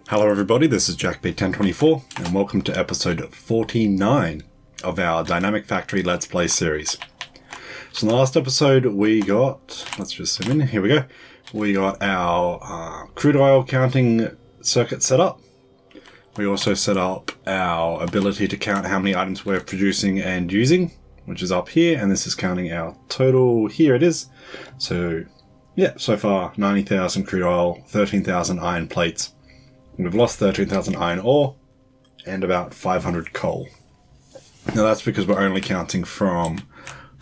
Hello everybody, this is JackB1024 and welcome to episode 49 of our Dynamic Factory Let's Play series. So in the last episode we got, let's just zoom in, here we go. We got our crude oil counting circuit set up. We also set up our ability to count how many items we're producing and using, which is up here, and this is counting our total, here it is. So yeah, so far 90,000 crude oil, 13,000 iron plates. We've lost 13,000 iron ore and about 500 coal. Now that's because we're only counting from,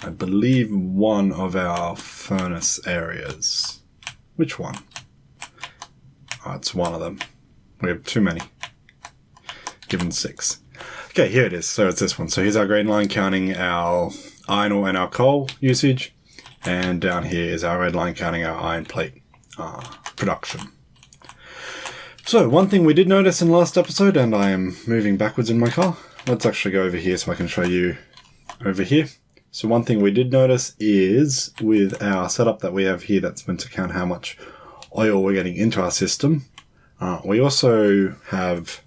I believe, one of our furnace areas. Which one? Oh, it's one of them. We have too many. Given 6. Okay, here it is. So it's this one. So here's our green line counting our iron ore and our coal usage. And down here is our red line counting our iron plate production. So, one thing we did notice in the last episode, and I am moving backwards in my car. Let's actually go over here so I can show you over here. So one thing we did notice is with our setup that we have here that's meant to count how much oil we're getting into our system, we also have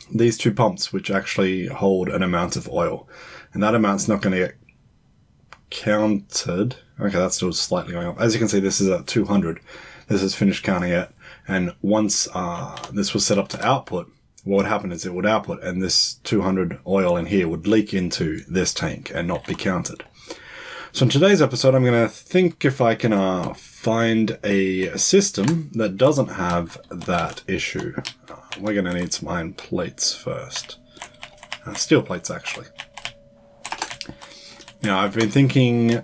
these two pumps which actually hold an amount of oil. And that amount's not going to get counted. Okay, that's still slightly going up. As you can see, this is at 200. This is finished counting it. And once this was set up to output, what would happen is it would output and this 200 oil in here would leak into this tank and not be counted. So in today's episode, I'm going to think if I can find a system that doesn't have that issue. We're going to need some iron plates first. Steel plates, actually. Now, I've been thinking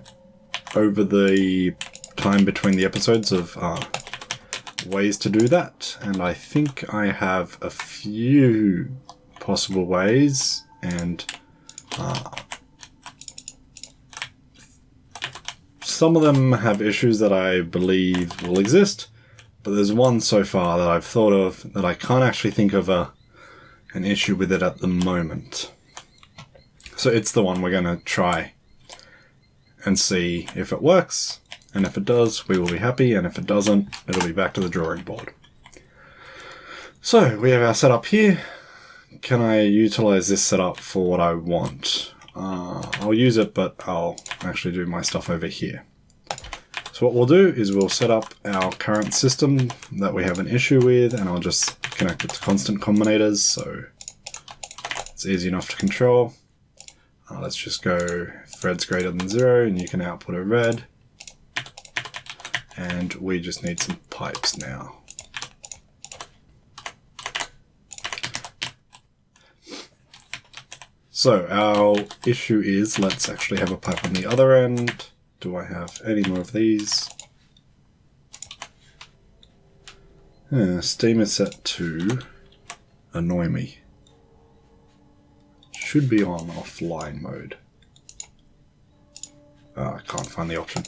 over the time between the episodes of ways to do that, and I think I have a few possible ways, and some of them have issues that I believe will exist, but there's one so far that I've thought of that I can't actually think of an issue with it at the moment. So it's the one we're going to try and see if it works. And if it does, we will be happy, and if it doesn't, it'll be back to the drawing board. So, we have our setup here. Can I utilize this setup for what I want? I'll use it, but I'll actually do my stuff over here. So what we'll do is we'll set up our current system that we have an issue with, and I'll just connect it to constant combinators, so it's easy enough to control. Let's just go if red's greater than 0, and you can output a red. And we just need some pipes now. So our issue is, let's actually have a pipe on the other end. Do I have any more of these? Steam is set to annoy me. Should be on offline mode. I can't find the option.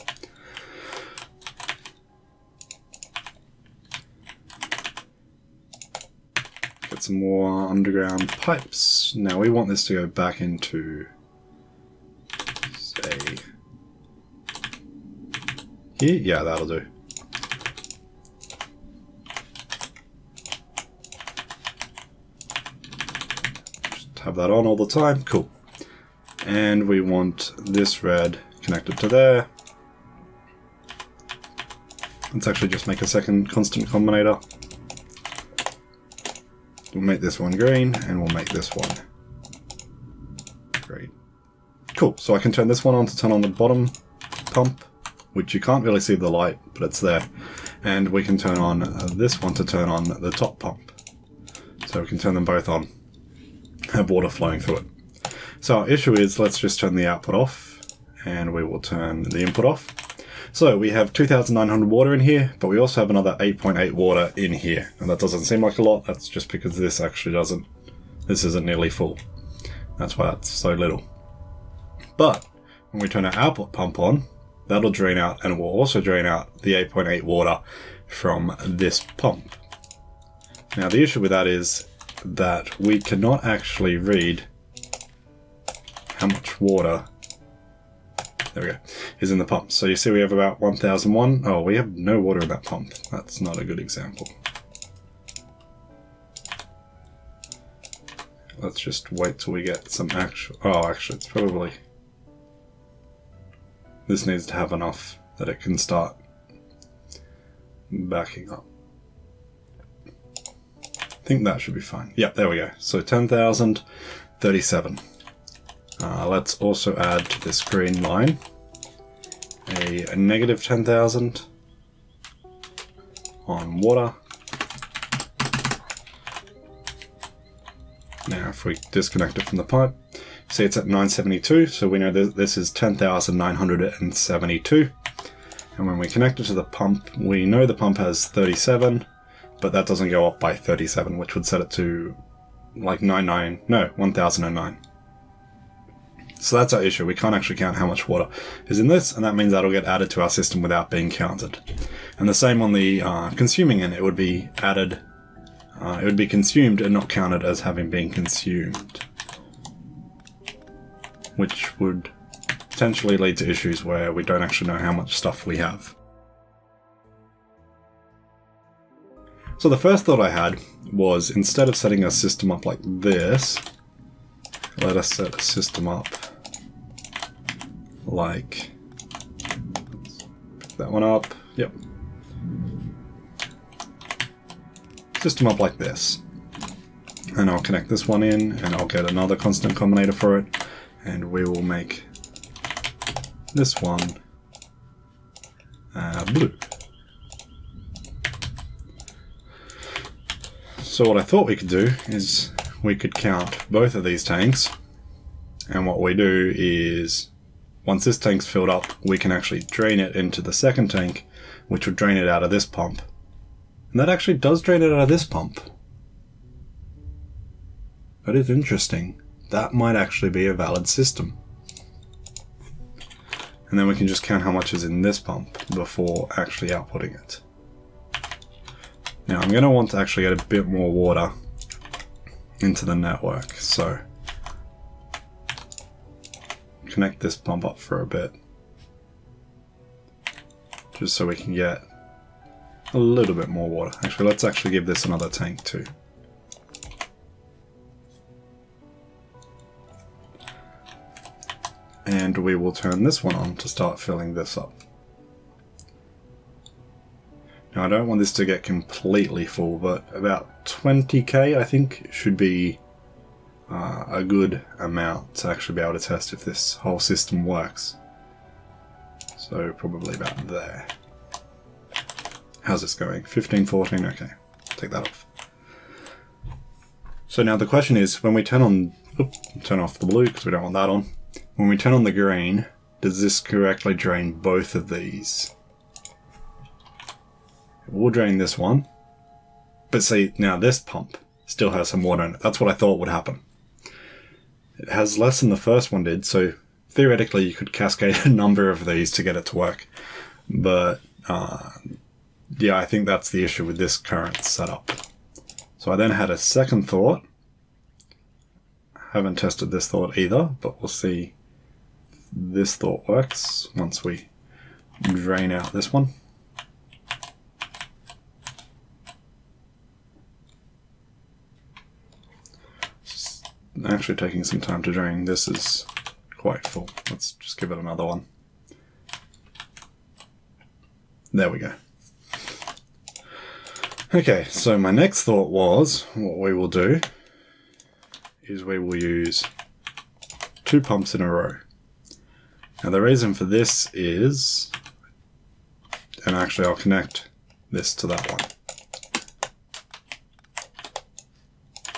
Get some more underground pipes. Now we want this to go back into, say, here? Yeah, that'll do. Just have that on all the time. Cool. And we want this red connected to there. Let's actually just make a second constant combinator. We'll make this one green, and we'll make this one green. Cool, so I can turn this one on to turn on the bottom pump, which you can't really see the light, but it's there. And we can turn on this one to turn on the top pump. So we can turn them both on, have water flowing through it. So our issue is, let's just turn the output off, and we will turn the input off. So we have 2,900 water in here, but we also have another 8.8 water in here. And that doesn't seem like a lot, that's just because this actually doesn't, this isn't nearly full. That's why that's so little. But when we turn our output pump on, that'll drain out, and it will also drain out the 8.8 water from this pump. Now the issue with that is that we cannot actually read how much water, there we go, is in the pump. So you see we have about 1001. Oh, we have no water in that pump. That's not a good example. let's just wait till we get some actual... Oh, actually, it's probably... This needs to have enough that it can start backing up. I think that should be fine. Yep, there we go. So 10,037. Let's also add to this green line a negative 10,000 on water. Now if we disconnect it from the pipe, see it's at 972, so we know that this is 10,972. And when we connect it to the pump, we know the pump has 37, but that doesn't go up by 37, which would set it to like 1009. So that's our issue. We can't actually count how much water is in this, and that means that'll get added to our system without being counted. And the same on the consuming end, it would be added, it would be consumed and not counted as having been consumed, which would potentially lead to issues where we don't actually know how much stuff we have. So the first thought I had was, instead of setting a system up like this, let us set a system up like, pick that one up, yep. System up like this. And I'll connect this one in, and I'll get another constant combinator for it, and we will make this one blue. So what I thought we could do is we could count both of these tanks, and what we do is, once this tank's filled up, we can actually drain it into the second tank, which would drain it out of this pump. And that actually does drain it out of this pump. That is interesting. That might actually be a valid system. And then we can just count how much is in this pump before actually outputting it. Now I'm going to want to actually get a bit more water into the network, so connect this pump up for a bit, just so we can get a little bit more water. Actually, let's actually give this another tank too. And we will turn this one on to start filling this up. Now I don't want this to get completely full, but about 20k I think should be a good amount to actually be able to test if this whole system works. So probably about there. How's this going? 15, 14, okay. Take that off. So now the question is, when we turn on, turn off the blue because we don't want that on. When we turn on the green, does this correctly drain both of these? We'll drain this one. But see, now this pump still has some water in it. That's what I thought would happen. It has less than the first one did, so theoretically you could cascade a number of these to get it to work. But yeah, I think that's the issue with this current setup. So I then had a second thought. Haven't tested this thought either, but we'll see if this thought works once we drain out this one. It's actually taking some time to drain. This is quite full. Let's just give it another one. There we go. Okay, so my next thought was, what we will do is we will use 2 pumps in a row. Now the reason for this is, and actually I'll connect this to that one.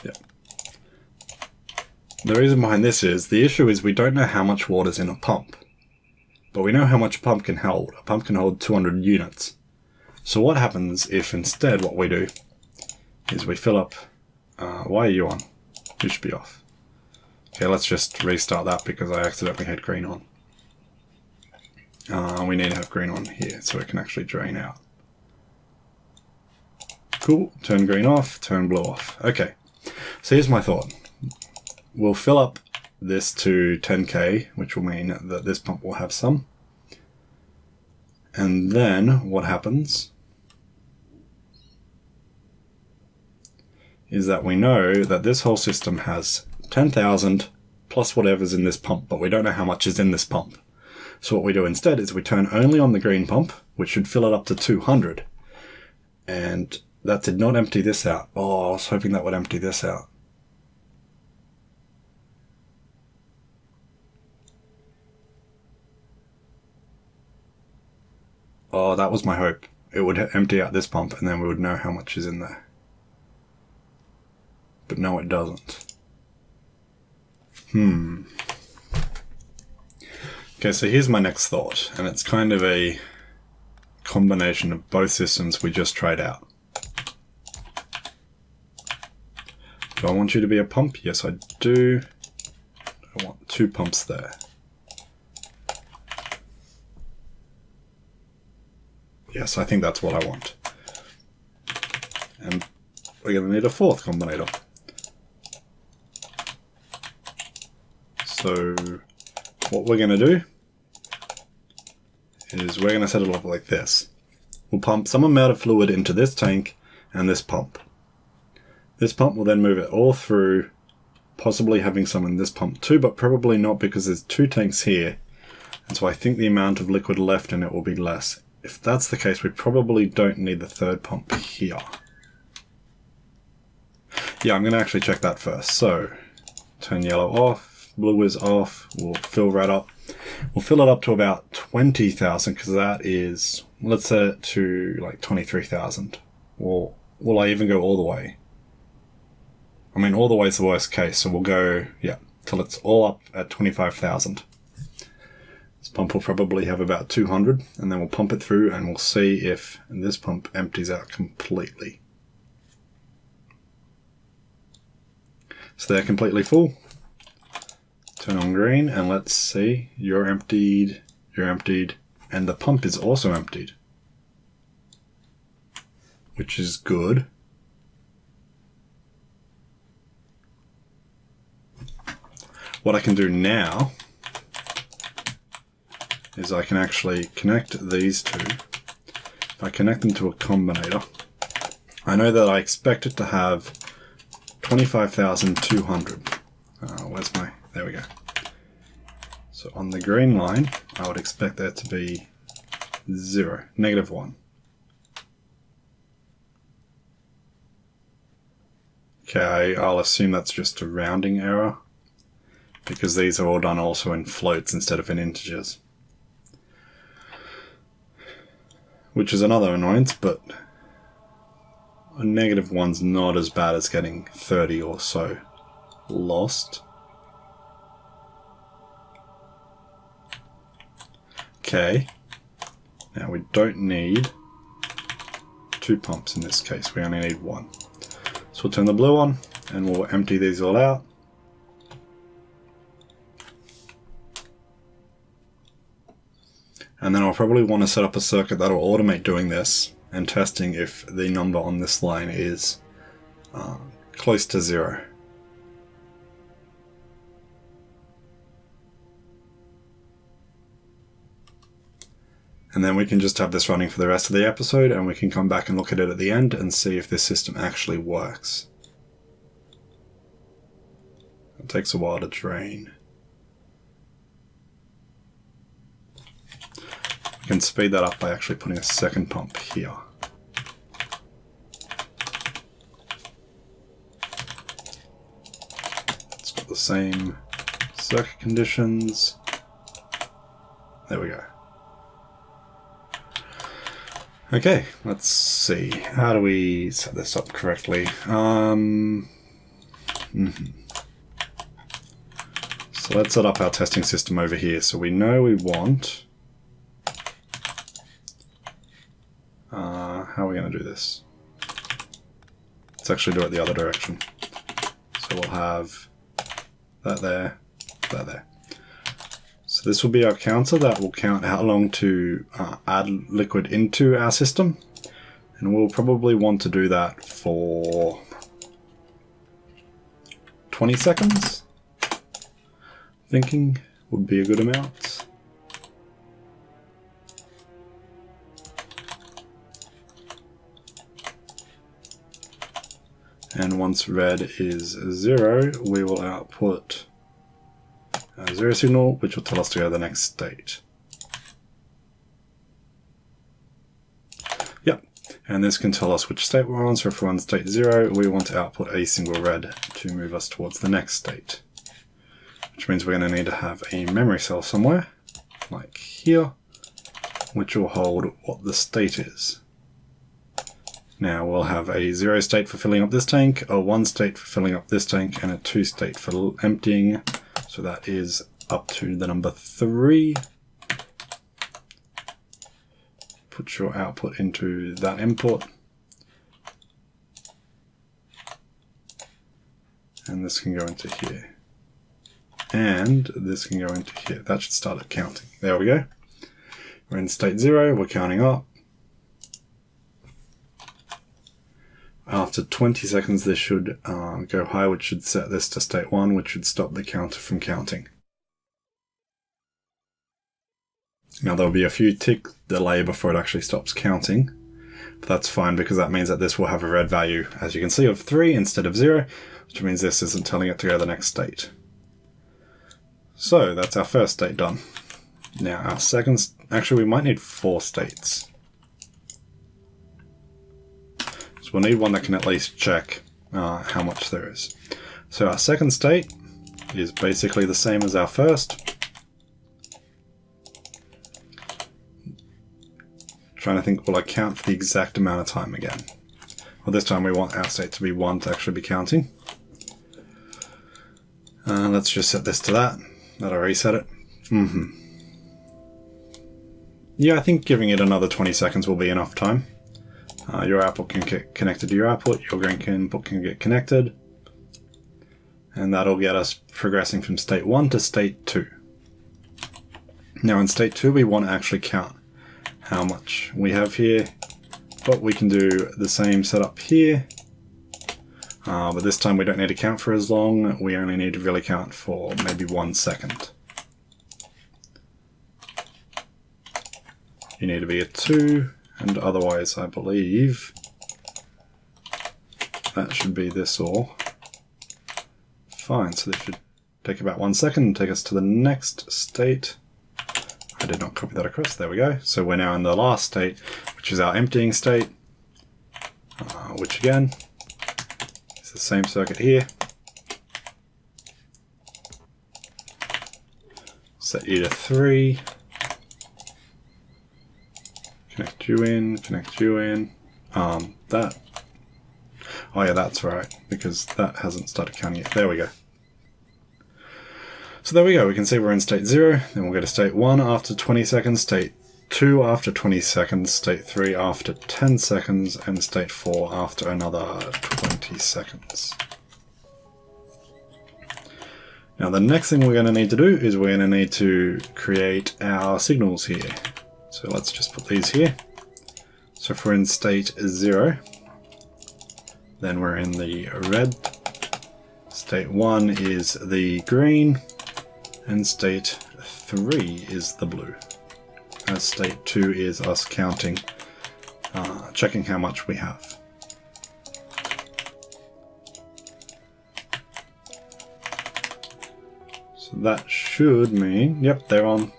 Yep. The reason behind this is, the issue is we don't know how much water's in a pump, but we know how much a pump can hold. A pump can hold 200 units. So what happens if instead what we do is we fill up, why are you on? You should be off. Okay, let's just restart that because I accidentally had green on. We need to have green on here so it can actually drain out. Cool, turn green off, turn blue off. Okay, so here's my thought. We'll fill up this to 10k, which will mean that this pump will have some. And then what happens is that we know that this whole system has 10,000 plus whatever's in this pump, but we don't know how much is in this pump. So what we do instead is we turn only on the green pump, which should fill it up to 200. And that did not empty this out. Oh, I was hoping that would empty this out. Oh, that was my hope. It would empty out this pump and then we would know how much is in there. But no, it doesn't. Okay, so here's my next thought, and it's kind of a combination of both systems we just tried out. Do I want you to be a pump? Yes, I do. I want 2 pumps there. Yes, I think that's what I want. And we're going to need a 4th combinator. So what we're going to do is we're going to set it up like this. We'll pump some amount of fluid into this tank and this pump. This pump will then move it all through, possibly having some in this pump too, but probably not because there's 2 tanks here. And so I think the amount of liquid left in it will be less. If that's the case, we probably don't need the 3rd pump here. Yeah, I'm going to actually check that first. So turn yellow off. Blue is off. We'll fill right up. We'll fill it up to about 20,000 because that is, let's set it to like 23,000. Will I even go all the way? I mean, all the way is the worst case, so we'll go, yeah, till it's all up at 25,000. This pump will probably have about 200, and then we'll pump it through and we'll see if this pump empties out completely. So they're completely full. Turn on green and let's see, you're emptied, and the pump is also emptied, which is good. What I can do now is I can actually connect these 2. If I connect them to a combinator, I know that I expect it to have 25,200. Where's my... There we go. So on the green line, I would expect there to be 0, -1. Okay, I'll assume that's just a rounding error, because these are all done also in floats instead of in integers. Which is another annoyance, but a -1's not as bad as getting 30 or so lost. Okay, now we don't need 2 pumps in this case, we only need 1. So we'll turn the blue on and we'll empty these all out. And then I'll probably want to set up a circuit that will automate doing this and testing if the number on this line is close to 0. And then we can just have this running for the rest of the episode and we can come back and look at it at the end and see if this system actually works. It takes a while to drain. We can speed that up by actually putting a 2nd pump here. It's got the same circuit conditions. There we go. Okay, let's see. How do we set this up correctly? So let's set up our testing system over here. So we know we want... how are we going to do this? Let's actually do it the other direction. So we'll have that there, that there. So this will be our counter that will count how long to add liquid into our system. And we'll probably want to do that for 20 seconds. Thinking would be a good amount. And once red is 0, we will output a 0 signal, which will tell us to go to the next state. Yep, and this can tell us which state we're on. So if we're on state 0, we want to output a single red to move us towards the next state, which means we're going to need to have a memory cell somewhere, like here, which will hold what the state is. Now we'll have a 0 state for filling up this tank, a 1 state for filling up this tank, and a 2 state for emptying. So that is up to the number 3. Put your output into that input. And this can go into here. And this can go into here. That should start it counting. There we go. We're in state 0, we're counting up. After 20 seconds, this should go high, which should set this to state 1, which should stop the counter from counting. Now there'll be a few tick delay before it actually stops counting, but that's fine because that means that this will have a red value, as you can see, of 3 instead of 0, which means this isn't telling it to go to the next state. So that's our first state done. Now our second, actually we might need 4 states. So we'll need one that can at least check how much there is. So our second state is basically the same as our first. Trying to think, will I count for the exact amount of time again? Well, this time we want our state to be 1 to actually be counting. Let's just set this to that. That'll reset it. Yeah, I think giving it another 20 seconds will be enough time. Your output can get connected to your output, your green input can get connected, and that'll get us progressing from state 1 to state 2. Now in state 2 we want to actually count how much we have here, but we can do the same setup here, but this time we don't need to count for as long, we only need to really count for maybe 1 second. You need to be at 2, and otherwise I believe that should be this all. Fine, so this should take about 1 second and take us to the next state. I did not copy that across, there we go. So we're now in the last state, which is our emptying state, which again is the same circuit here. Set you to 3. Connect you in, connect you in. That. Oh yeah, that's right, because that hasn't started counting yet. There we go. So there we go, we can see we're in state 0, then we'll go to state 1 after 20 seconds, state 2 after 20 seconds, state 3 after 10 seconds, and state 4 after another 20 seconds. Now the next thing we're going to need to do is we're going to need to create our signals here. So let's just put these here. So if we're in state 0, then we're in the red. State 1 is the green, and state 3 is the blue. As state 2 is us counting, checking how much we have. So that should mean, yep, they're on.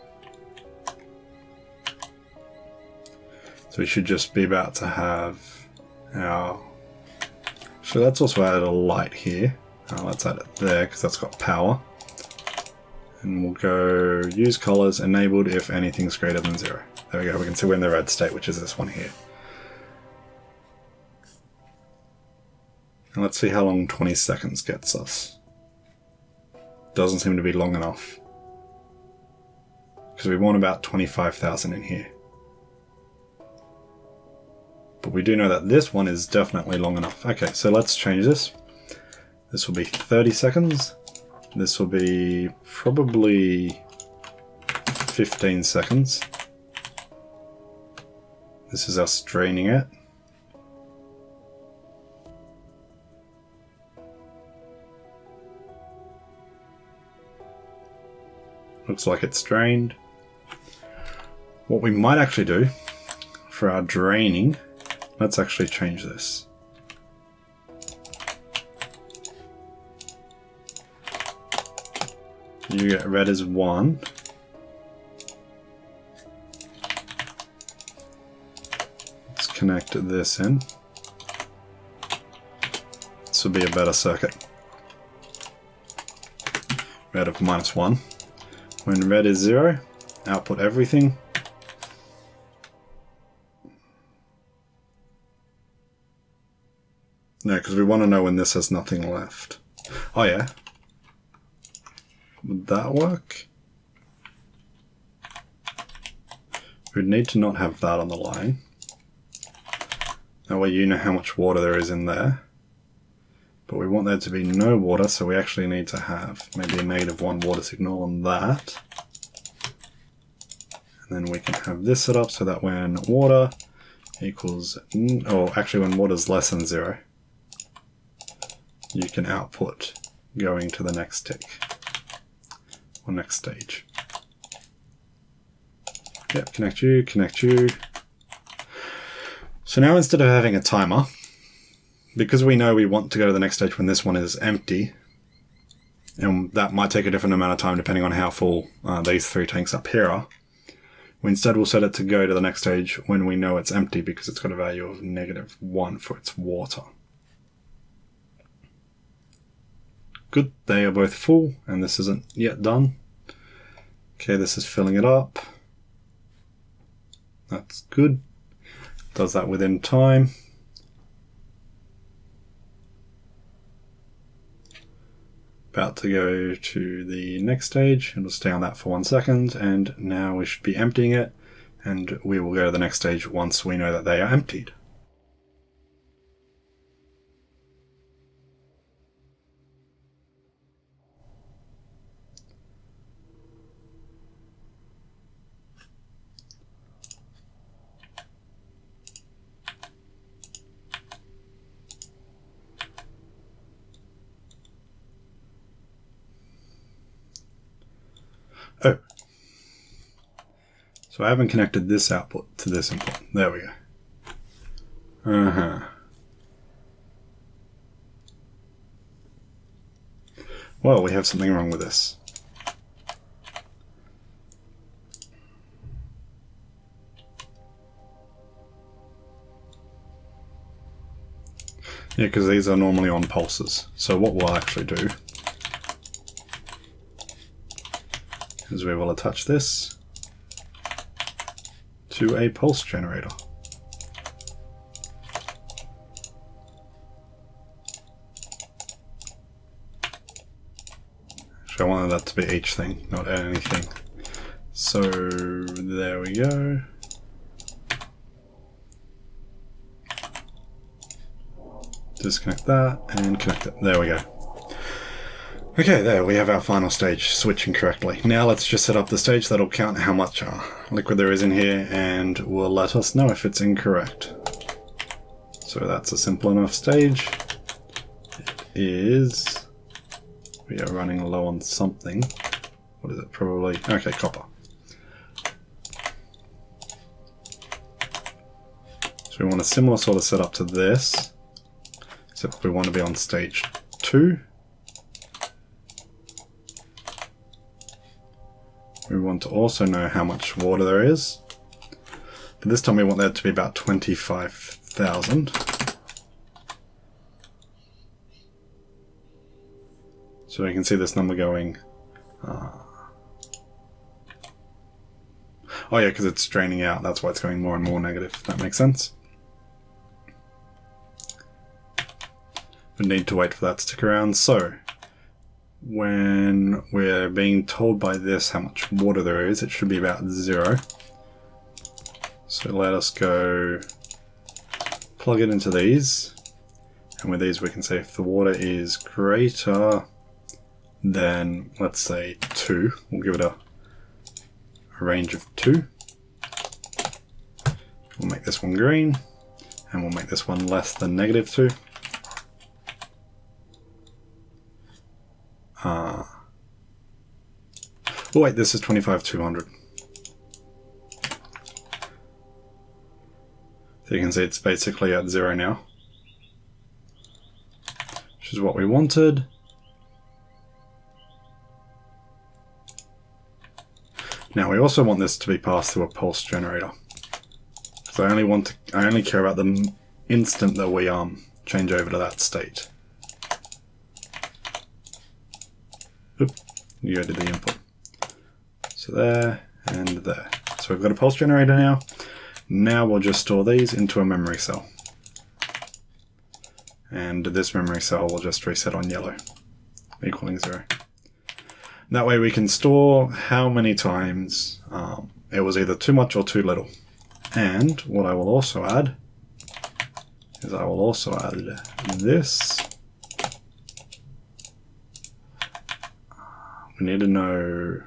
So we should just be about to have our... So let's also add a light here. Let's add it there because that's got power. And we'll go use colors enabled if anything's greater than 0. There we go, we can see we're in the red state, which is this one here. And let's see how long 20 seconds gets us. Doesn't seem to be long enough, because we want about 25,000 in here. But we do know that this one is definitely long enough. Okay, so let's change this. This will be 30 seconds. This will be probably 15 seconds. This is us draining it. Looks like it's drained. What we might actually do for our draining, let's actually change this. You get red is 1. Let's connect this in. This would be a better circuit. Red of -1. When red is 0, output everything. No, because we want to know when this has nothing left. Oh yeah. Would that work? We'd need to not have that on the line. That way you know how much water there is in there. But we want there to be no water, so we actually need to have maybe a -1 water signal on that. And then we can have this set up so that when water equals, or actually when water is less than 0, you can output going to the next tick, or next stage. Yep, connect you, connect you. So now instead of having a timer, because we know we want to go to the next stage when this one is empty, and that might take a different amount of time depending on how full these 3 tanks up here are, we instead will set it to go to the next stage when we know it's empty because it's got a value of -1 for its water. Good, they are both full, and this isn't yet done. Okay, this is filling it up. That's good. Does that within time. About to go to the next stage. It'll stay on that for 1 second, and now we should be emptying it, and we will go to the next stage once we know that they are emptied. Oh, so I haven't connected this output to this input. There we go. Well, we have something wrong with this. Yeah, because these are normally on pulses. So what we'll actually do is we will attach this to a pulse generator. Actually, I wanted that to be each thing, not anything. So there we go. Disconnect that and connect it. There we go. Okay, there we have our final stage switching correctly. Now let's just set up the stage that'll count how much liquid there is in here and will let us know if it's incorrect. So that's a simple enough stage. It is... we are running low on something. What is it? Probably... okay, copper. So we want a similar sort of setup to this, except we want to be on stage 2. We want to also know how much water there is. But this time we want that to be about 25,000. So we can see this number going... oh yeah, because it's draining out. That's why it's going more and more negative. That makes sense. We need to wait for that to stick around. So when we're being told by this how much water there is, it should be about 0. So let us go plug it into these, and with these we can say if the water is greater than, let's say, 2, we'll give it a range of 2. We'll make this one green, and we'll make this one less than -2. Oh wait, this is 25,200. So you can see it's basically at 0 now, which is what we wanted. Now we also want this to be passed through a pulse generator. So I only care about the instant that we change over to that state. Oop, you go to the input. So there and there. So we've got a pulse generator now. Now we'll just store these into a memory cell. And this memory cell will just reset on yellow, equaling 0. That way we can store how many times it was either too much or too little. And what I will also add is I will also add this. We need to know...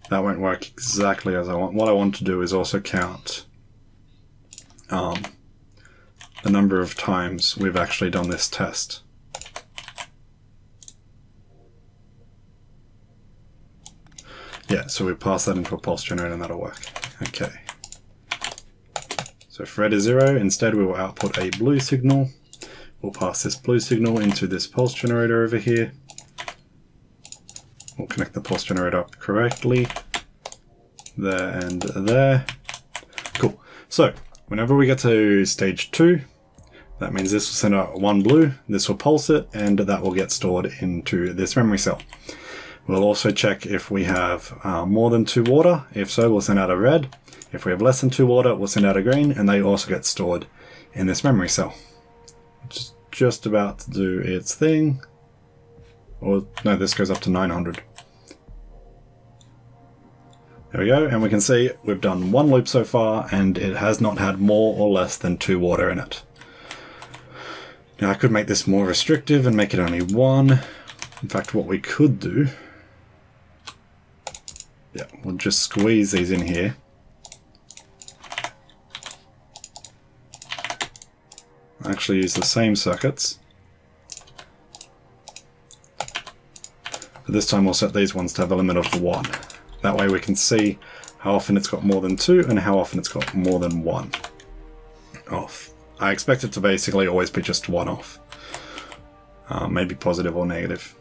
That won't work exactly as I want. What I want to do is also count the number of times we've actually done this test. Yeah, so we pass that into a pulse generator and that'll work. Okay. So for red is 0, instead we will output a blue signal. We'll pass this blue signal into this pulse generator over here. We'll connect the pulse generator up correctly. There and there. Cool. So, whenever we get to stage 2, that means this will send out 1 blue, this will pulse it, and that will get stored into this memory cell. We'll also check if we have more than 2 water. If so, we'll send out a red. If we have less than 2 water, we'll send out a green, and they also get stored in this memory cell. Which is just about to do its thing. Or, no, this goes up to 900. There we go, and we can see we've done 1 loop so far, and it has not had more or less than 2 water in it. Now I could make this more restrictive and make it only 1. In fact, what we could do... Yeah, we'll just squeeze these in here. Actually use the same circuits. But this time we'll set these ones to have a limit of 1. That way we can see how often it's got more than 2 and how often it's got more than 1 off. I expect it to basically always be just 1 off. Maybe positive or negative.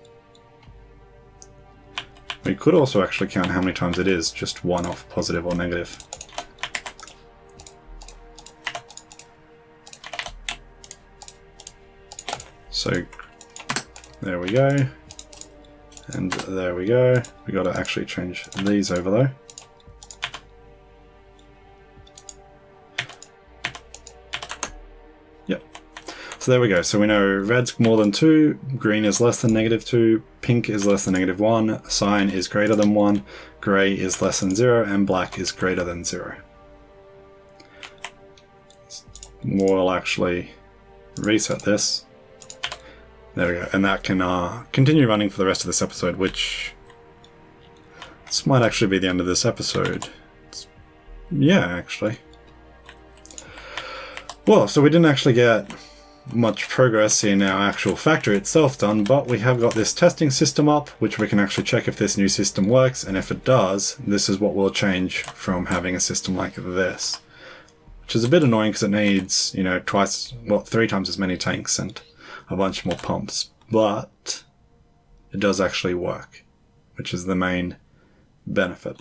We could also actually count how many times it is just 1 off, positive or negative. So there we go. And there we go. We got to actually change these over though. Yep. So there we go. So we know red's more than 2, green is less than -2, pink is less than -1, cyan is greater than 1, grey is less than 0, and black is greater than 0. We'll actually reset this. There we go, and that can continue running for the rest of this episode, which... This might actually be the end of this episode. Yeah, actually. Well, so we didn't actually get much progress in our actual factory itself done, but we have got this testing system up, which we can actually check if this new system works, and if it does, this is what will change from having a system like this. Which is a bit annoying because it needs, you know, 3 times as many tanks and a bunch more pumps, but it does actually work, which is the main benefit.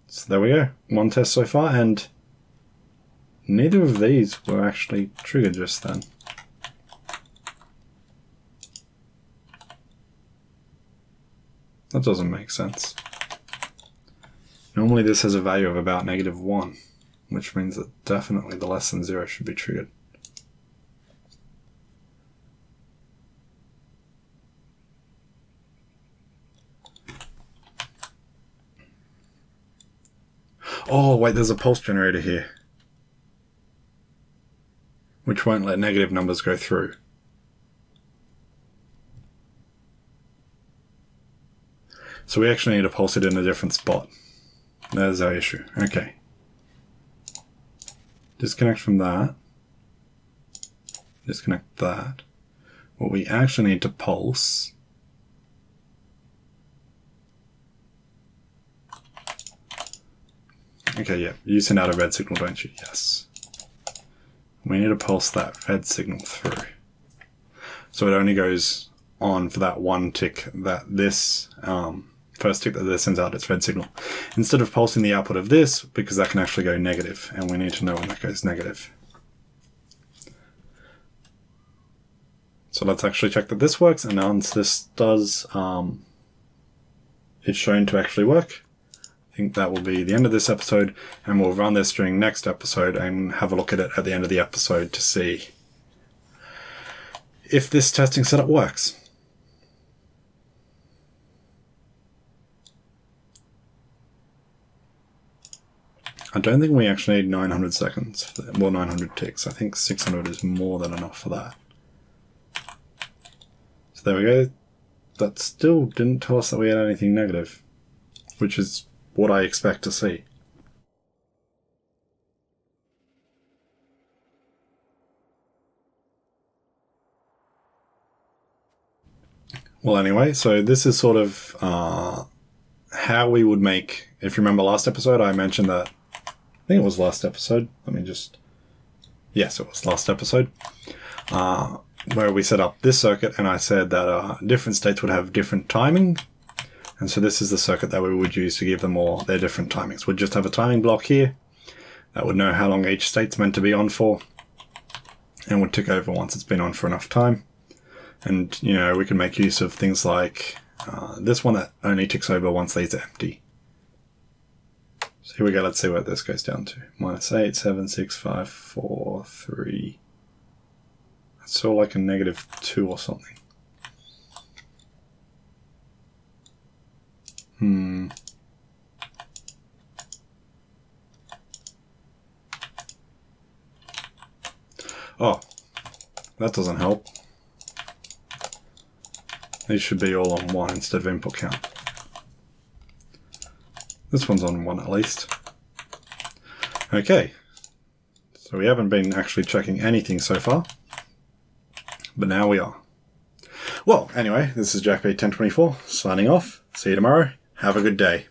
So there we go, 1 test so far, and neither of these were actually triggered just then. That doesn't make sense. Normally this has a value of about -1, which means that definitely the less than 0 should be triggered. Oh, wait, there's a pulse generator here, which won't let negative numbers go through. So we actually need to pulse it in a different spot. There's our issue. Okay. Disconnect from that. Disconnect that. What we actually need to pulse Okay, yeah, you send out a red signal, don't you? Yes. We need to pulse that red signal through. So it only goes on for that one tick that this first tick that this sends out its red signal, instead of pulsing the output of this, because that can actually go negative, and we need to know when that goes negative. So let's actually check that this works, and once this does, it's shown to actually work. I think that will be the end of this episode, and we'll run this during next episode and have a look at it at the end of the episode to see if this testing setup works. I don't think we actually need 900 seconds for that. Well, 900 ticks. I think 600 is more than enough for that. So there we go. That still didn't tell us that we had anything negative, which is what I expect to see. Well, anyway, so this is sort of how we would make, if you remember last episode, I mentioned that, I think it was last episode, yes, it was last episode, where we set up this circuit, and I said that different states would have different timing, and so this is the circuit that we would use to give them all their different timings. We'd just have a timing block here that would know how long each state's meant to be on for, and would tick over once it's been on for enough time. And, you know, we can make use of things like this one that only ticks over once these are empty. So here we go, let's see what this goes down to. -8, 7, 6, 5, 4, 3. That's sort of like a -2 or something. Oh, that doesn't help. These should be all on 1 instead of input count. This one's on 1 at least. Okay, so we haven't been actually checking anything so far, but now we are. Well, anyway, this is JackB1024 signing off. See you tomorrow. Have a good day.